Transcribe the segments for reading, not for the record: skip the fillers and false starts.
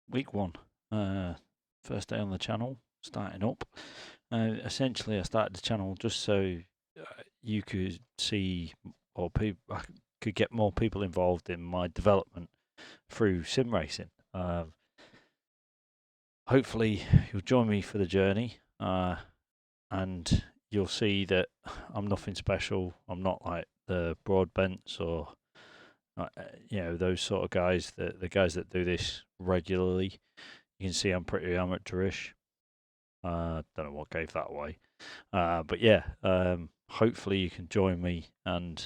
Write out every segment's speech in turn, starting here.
week one, first day on the channel, starting up. Essentially, I started the channel just so you could see, or I could get more people involved in my development through sim racing. Hopefully, you'll join me for the journey, and you'll see that I'm nothing special. I'm not like the Broadbents or those sort of guys, the guys that do this regularly. You can see I'm pretty amateurish. Don't know what gave that away. But yeah, hopefully you can join me and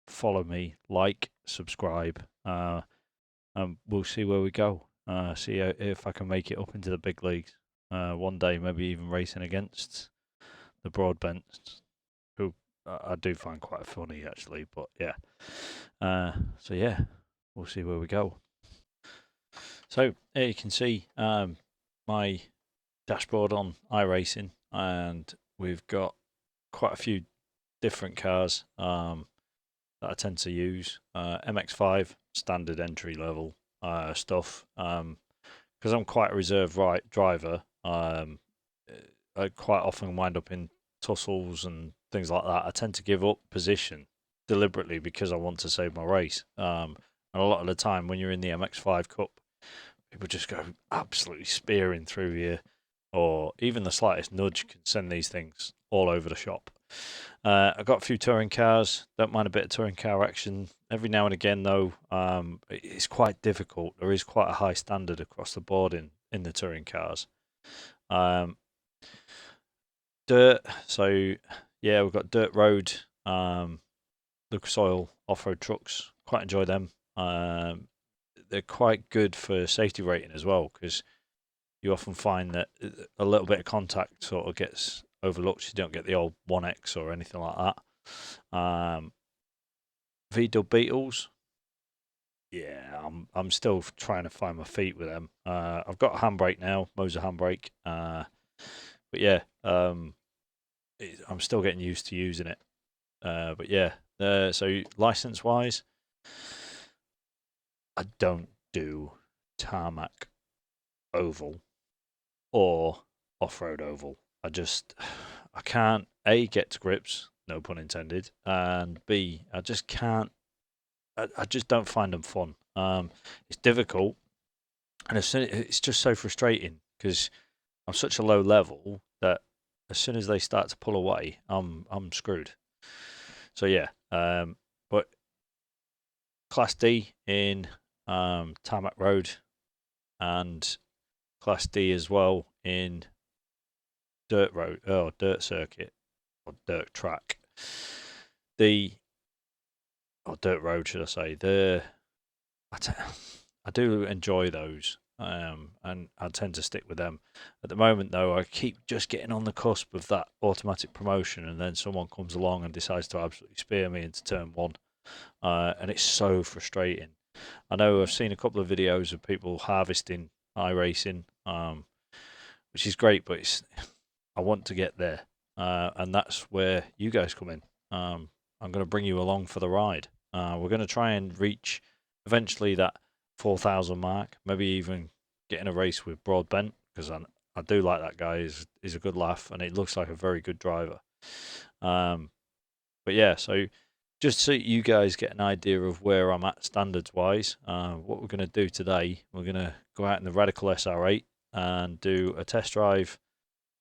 follow me, like, subscribe, and we'll see where we go. See if I can make it up into the big leagues. One day, maybe even racing against the Broadbents, who I do find quite funny actually. But yeah, so yeah, we'll see where we go. So here you can see my dashboard on iRacing, and we've got quite a few different cars that I tend to use. MX5 standard entry level stuff, because I'm quite a reserved driver. I quite often wind up in tussles and things like that. I tend to give up position deliberately because I want to save my race. And a lot of the time, when you're in the MX5 Cup, people just go absolutely spearing through you, or even the slightest nudge can send these things all over the shop. I've got a few touring cars. Don't mind a bit of touring car action. Every now and again, though, it's quite difficult. There is quite a high standard across the board in the touring cars. Dirt. So yeah, we've got dirt road, Lucas Oil off-road trucks. Quite enjoy them. They're quite good for safety rating as well, because you often find that a little bit of contact sort of gets overlooked. You don't get the old 1X or anything like that. V-Dub Beetles, yeah, I'm still trying to find my feet with them. I've got a handbrake now, Moser handbrake, but yeah, I'm still getting used to using it. But yeah, so license wise, I don't do tarmac oval or off-road oval. I can't A, get to grips, no pun intended, and B, I just can't. I just don't find them fun. It's difficult, and it's just so frustrating because I'm such a low level that as soon as they start to pull away, I'm screwed. So yeah, but Class D in tarmac road, and Class D as well in dirt road or dirt circuit or dirt track. Or dirt road, should I say? I do enjoy those, and I tend to stick with them. At the moment, though, I keep just getting on the cusp of that automatic promotion, and then someone comes along and decides to absolutely spear me into turn one, and it's so frustrating. I know I've seen a couple of videos of people harvesting iRacing, which is great, but I want to get there, and that's where you guys come in. I'm going to bring you along for the ride. We're going to try and reach eventually that 4,000 mark, maybe even get in a race with Broadbent, because I do like that guy. He's a good laugh, and it looks like a very good driver. But yeah, so just so you guys get an idea of where I'm at standards wise, what we're going to do today, we're going to go out in the Radical SR8 and do a test drive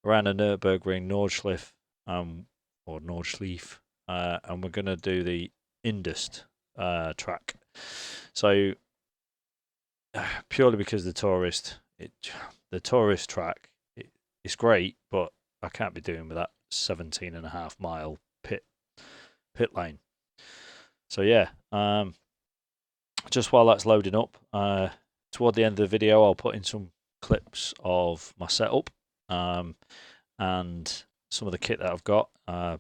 around the Nürburgring Nordschleife, or Nordschleife, and we're going to do the Indust track. So purely because the tourist track, it's great, but I can't be doing with that 17.5 mile pit lane. So yeah, just while that's loading up, toward the end of the video, I'll put in some clips of my setup, and some of the kit that I've got.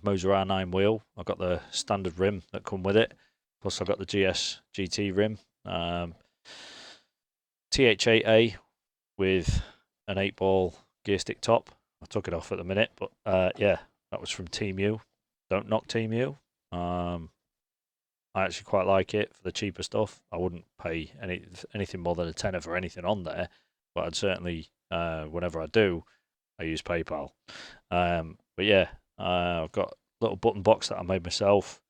Moser R9 wheel. I've got the standard rim that come with it. Plus I've got the GS GT rim. TH8A with an 8-ball gear stick top. I took it off at the minute, but yeah, that was from Team U. Don't knock Team U. I actually quite like it for the cheaper stuff. I wouldn't pay anything more than a tenner for anything on there, but I'd certainly, whenever I do, I use PayPal. But yeah, I've got a little button box that I made myself,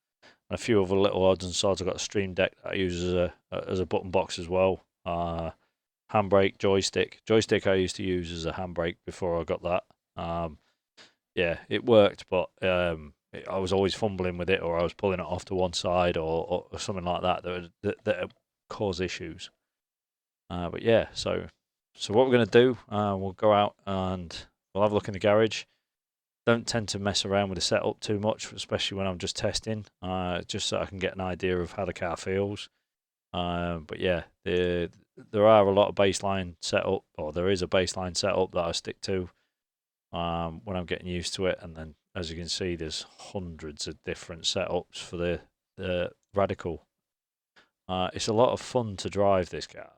and a few other little odds and sods. I've got a Stream Deck that I use as a button box as well. Handbrake, joystick. Joystick I used to use as a handbrake before I got that. Yeah, it worked, but I was always fumbling with it, or I was pulling it off to one side, or something like that that would cause issues. But yeah, so what we're going to do, we'll go out and we'll have a look in the garage. Don't tend to mess around with the setup too much, especially when I'm just testing, just so I can get an idea of how the car feels. But yeah, there are a lot of baseline setup, or there is a baseline setup that I stick to when I'm getting used to it, and then as you can see, there's hundreds of different setups for the Radical. It's a lot of fun to drive this car,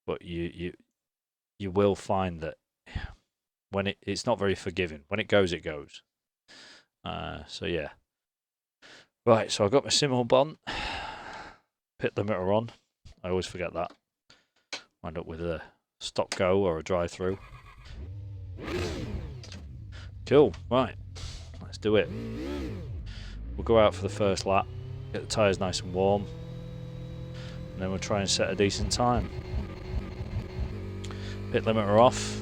but you will find that when it's not very forgiving. When it goes, it goes. So yeah. Right, so I've got my sim button, pit limiter on. I always forget that. Wind up with a stop go or a drive through. Cool, right, let's do it. We'll go out for the first lap, get the tyres nice and warm, and then we'll try and set a decent time. Pit limiter off.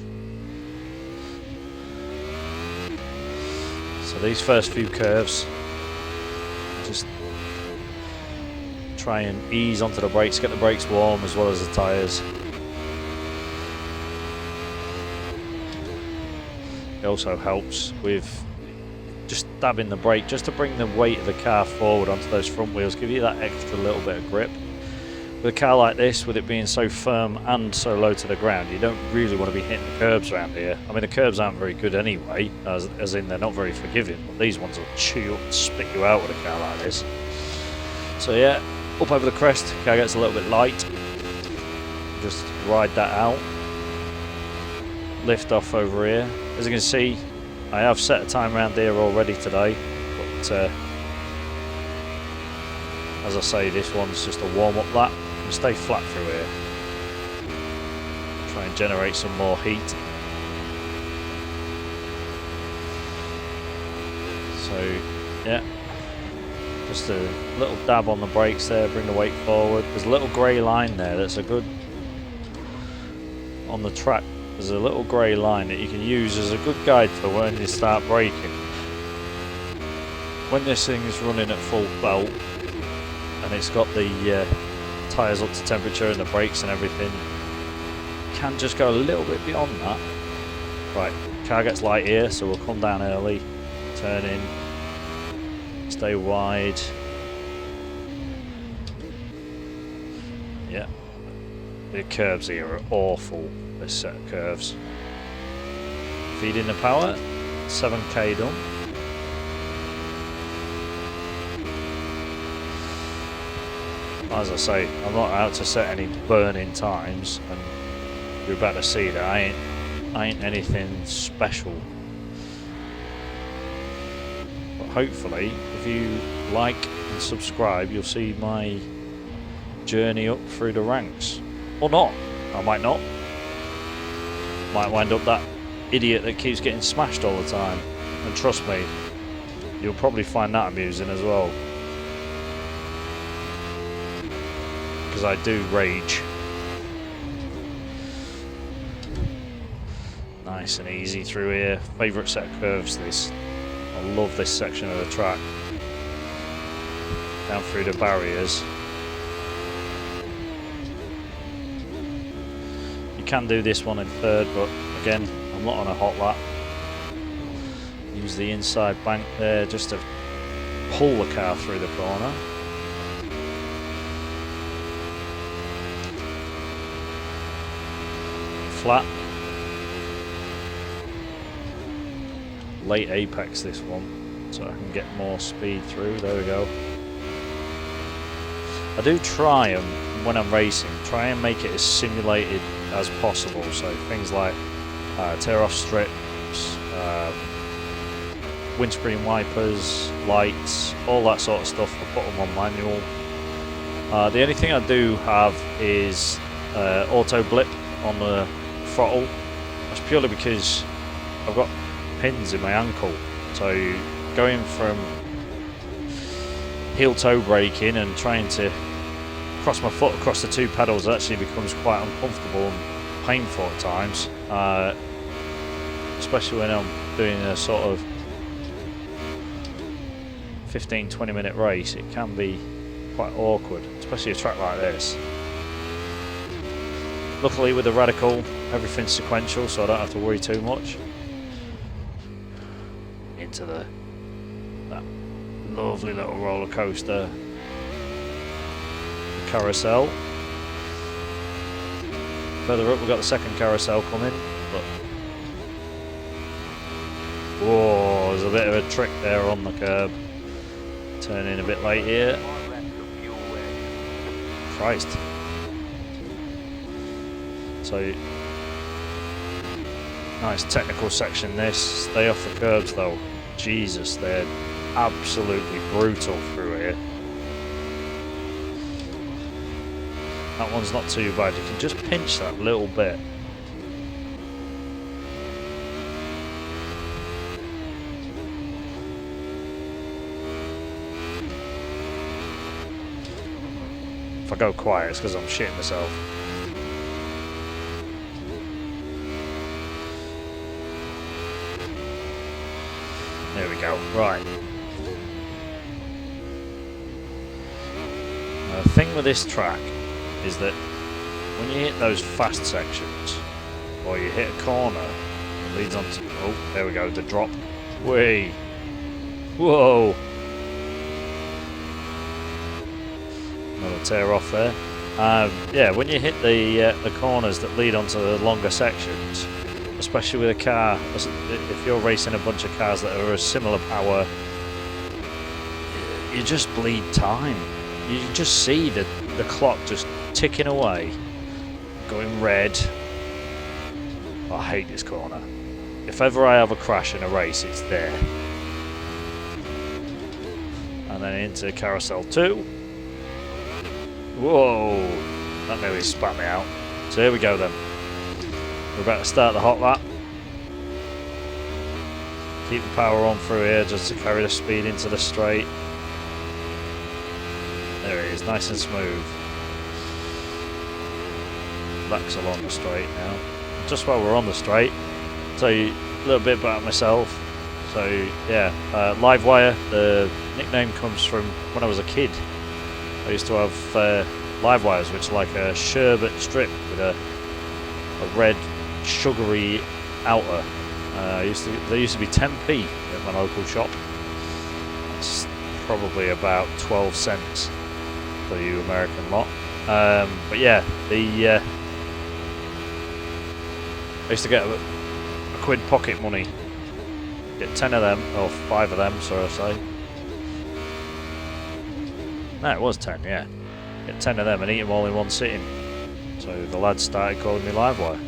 So these first few curves, just try and ease onto the brakes, get the brakes warm as well as the tyres. It also helps with just dabbing the brake, just to bring the weight of the car forward onto those front wheels, give you that extra little bit of grip. With a car like this, with it being so firm and so low to the ground, you don't really want to be hitting the curbs around here. I mean, the curbs aren't very good anyway, as in they're not very forgiving, but these ones will chew up and spit you out with a car like this. So yeah, up over the crest, car gets a little bit light. Just ride that out. Lift off over here. As you can see, I have set a time around here already today, but as I say, this one's just a warm-up lap. And stay flat through here. Try and generate some more heat. So, yeah, just a little dab on the brakes there, bring the weight forward. There's a little grey line there that's a good, on the track, there's a little grey line that you can use as a good guide for when you start braking. When this thing is running at full belt, and it's got the tyres up to temperature and the brakes and everything, can just go a little bit beyond that. Right, car gets light here, so we'll come down early, turn in, stay wide. Yeah, the curves here are awful, this set of curves. Feed in the power, 7k done. As I say, I'm not out to set any burning times, and you're about to see that I ain't anything special. But hopefully, if you like and subscribe, you'll see my journey up through the ranks. Or not. I might not. Might wind up that idiot that keeps getting smashed all the time. And trust me, you'll probably find that amusing as well. Because I do rage. Nice and easy through here. Favourite set of curves this. I love this section of the track. Down through the barriers. You can do this one in third, but again, I'm not on a hot lap. Use the inside bank there just to pull the car through the corner. Flat. Late apex this one, so I can get more speed through. There we go. I do try and, when I'm racing, try and make it as simulated as possible. So things like tear off strips, windscreen wipers, lights, all that sort of stuff. I put them on manual. The only thing I do have is auto blip on the throttle. That's purely because I've got pins in my ankle, so going from heel toe braking and trying to cross my foot across the two pedals actually becomes quite uncomfortable and painful at times, especially when I'm doing a sort of 15-20 minute race. It can be quite awkward, especially a track like this. Luckily with the Radical everything's sequential, so I don't have to worry too much. Into that lovely little roller coaster, the carousel. Further up we've got the second carousel coming, but whoa, there's a bit of a trick there on the curb. Turning a bit late here. Christ. So nice technical section this. Stay off the curbs though. Jesus, they're absolutely brutal through here. That one's not too bad. You can just pinch that little bit. If I go quiet, it's because I'm shitting myself. There we go. Right. Now, the thing with this track is that when you hit those fast sections, or you hit a corner, it leads on to, oh, there we go, the drop. Whee! Whoa! Another tear off there. Yeah, when you hit the corners that lead onto the longer sections, especially with a car, if you're racing a bunch of cars that are a similar power, you just bleed time. You just see the clock just ticking away, going red. I hate this corner. If ever I have a crash in a race, it's there. And then into carousel 2. Whoa, that nearly spat me out. So here we go then. We're about to start the hot lap. Keep the power on through here just to carry the speed into the straight. There it is, nice and smooth. Relax along the straight now. Just while we're on the straight, tell you a little bit about myself. So yeah, Livewire, the nickname comes from when I was a kid. I used to have live wires, which are like a sherbet strip with a red sugary outer. They used to be 10p at my local shop. That's probably about 12 cents for you American lot. But yeah, I used to get a quid pocket money. Get 10 of them, or 5 of them, so I say. No, it was 10, yeah. Get 10 of them and eat them all in one sitting. So the lads started calling me Livewire.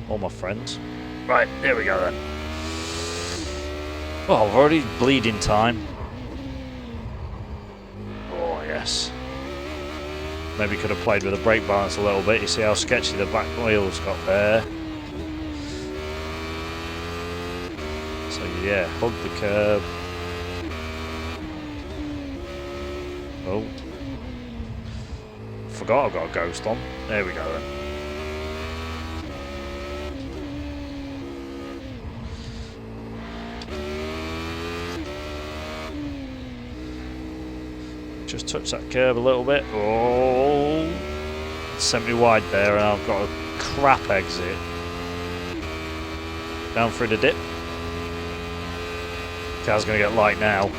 All my friends. Right, there we go then. Well, I've already bleeding time. Oh, yes. Maybe could have played with the brake balance a little bit. You see how sketchy the back wheels got there. So yeah, hug the curb. Oh. Forgot I've got a ghost on. There we go then. Just touch that curb a little bit. Oh, sent me wide there, and I've got a crap exit. Down through the dip. Car's going to get light now.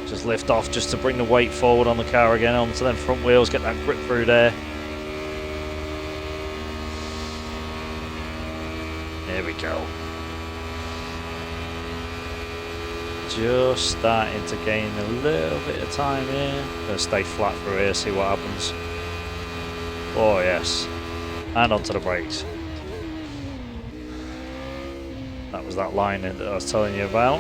Just lift off just to bring the weight forward on the car again onto them front wheels, get that grip through there. There we go. Just starting to gain a little bit of time here. Gonna stay flat through here, see what happens. Oh yes. And onto the brakes. That was that line that I was telling you about.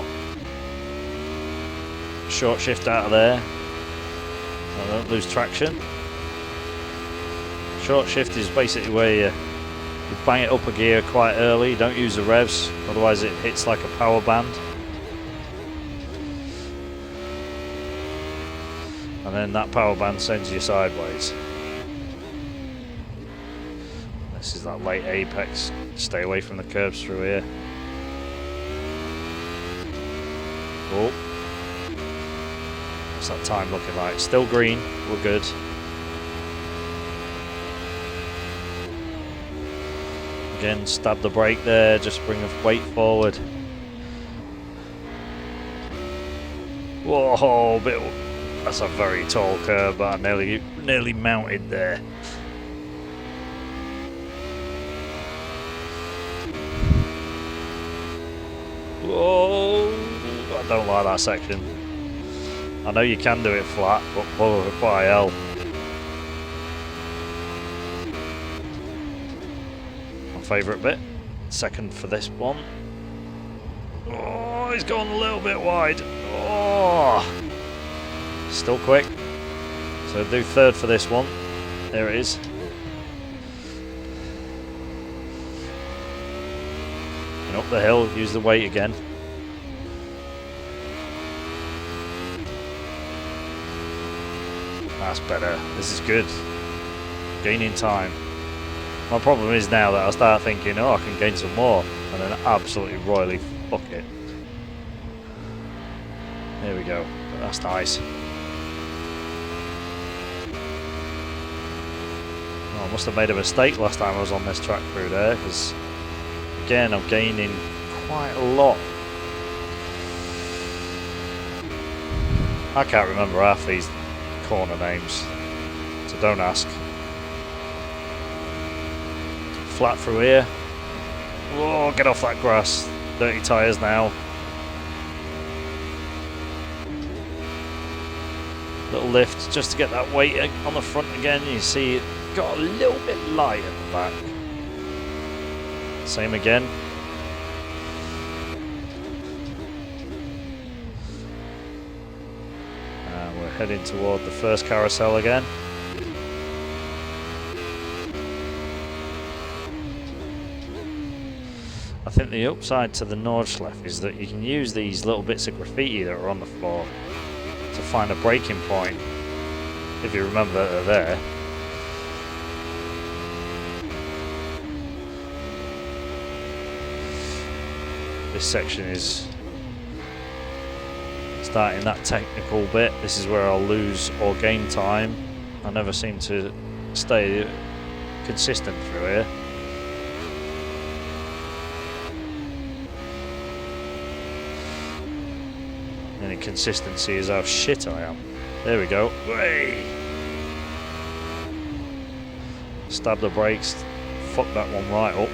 Short shift out of there. I don't lose traction. Short shift is basically where you bang it up a gear quite early. Don't use the revs, otherwise it hits like a power band. And then that power band sends you sideways. This is that late apex. Stay away from the curves through here. Oh. What's that time looking like? Still green. We're good. Again, stab the brake there. Just bring the weight forward. Whoa, bit. That's a very tall curve, but I nearly mounted there. Whoa! I don't like that section. I know you can do it flat, but oh, by hell. My favourite bit. Second for this one. Oh, he's gone a little bit wide. Oh! Still quick. So do third for this one. There it is. And up the hill, use the weight again. That's better. This is good. Gaining time. My problem is now that I start thinking, oh, I can gain some more, and then absolutely royally fuck it. There we go. That's nice. Oh, I must have made a mistake last time I was on this track through there, because again, I'm gaining quite a lot. I can't remember half these corner names, so don't ask. Flat through here. Whoa, get off that grass. Dirty tyres now. Little lift just to get that weight on the front again. You see it got a little bit light at the back. Same again. And we're heading toward the first carousel again. I think the upside to the Nordschleife is that you can use these little bits of graffiti that are on the floor to find a breaking point, if you remember that they're there. This section is starting that technical bit. This is where I'll lose or gain time. I never seem to stay consistent through here. And inconsistency is how shit I am. There we go. Way. Stab the brakes. Fuck that one right up.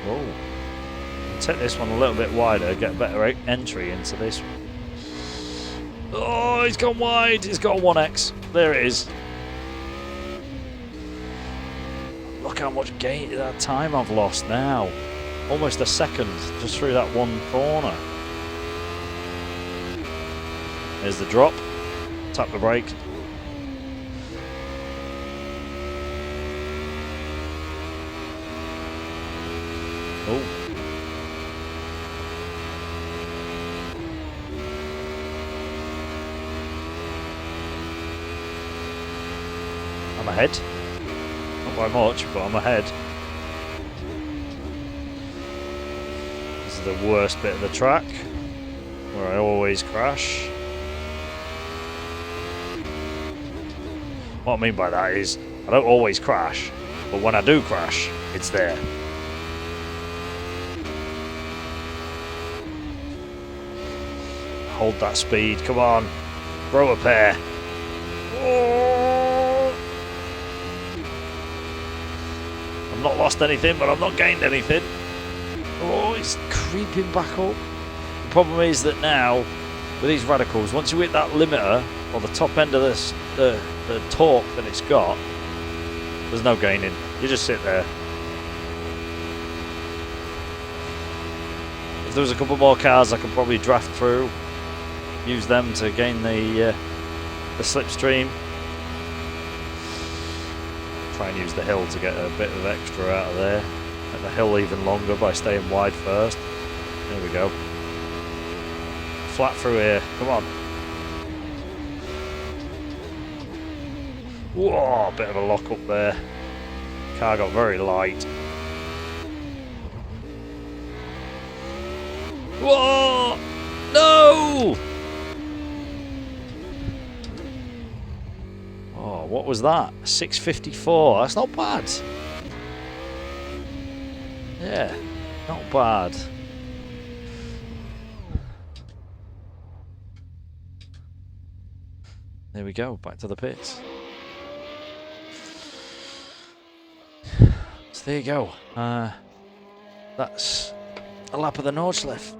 Oh. Take this one a little bit wider, get a better entry into this one. Oh, he's gone wide. He's got a 1X. There it is. Look how much that time I've lost now. Almost a second just through that one corner. There's the drop. Tap the brake. Oh. I'm ahead. Not by much, but I'm ahead. This is the worst bit of the track, where I always crash. What I mean by that is, I don't always crash, but when I do crash, it's there. Hold that speed, come on. Throw a pair. Oh. I've not lost anything, but I've not gained anything. Oh, it's creeping back up. The problem is that now with these radicals, once you hit that limiter or the top end of this, the torque that it's got, there's no gaining. You just sit there. If there was a couple more cars, I could probably draft through, use them to gain the slipstream. Try and use the hill to get a bit of extra out of there. Make the hill even longer by staying wide first. There we go. Flat through here. Come on. Whoa, bit of a lock up there. Car got very light. Whoa! No! Oh, what was that? 654. That's not bad. Yeah, not bad. There we go, back to the pits. So there you go. That's a lap of the Nordschleife.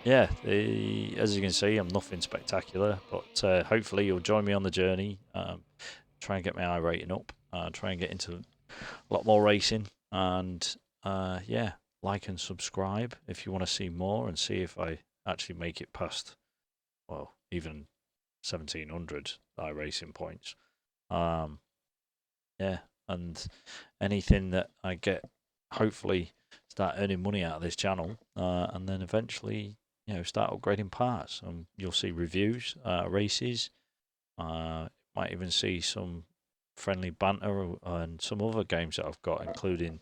Yeah, as you can see, I'm nothing spectacular, but hopefully you'll join me on the journey. Try and get my iRating up. Try and get into a lot more racing, and yeah, like and subscribe if you want to see more and see if I actually make it past, well, even 1700 iRacing points. Yeah, and anything that I get, hopefully start earning money out of this channel, and then eventually, you know, start upgrading parts. You'll see reviews, races. Might even see some friendly banter and some other games that I've got, including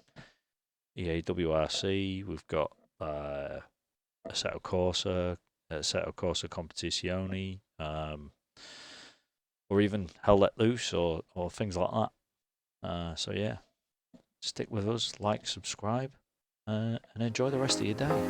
EAWRC. We've got Assetto Corsa Competizione, or even Hell Let Loose, or things like that. So yeah, stick with us, like, subscribe, and enjoy the rest of your day.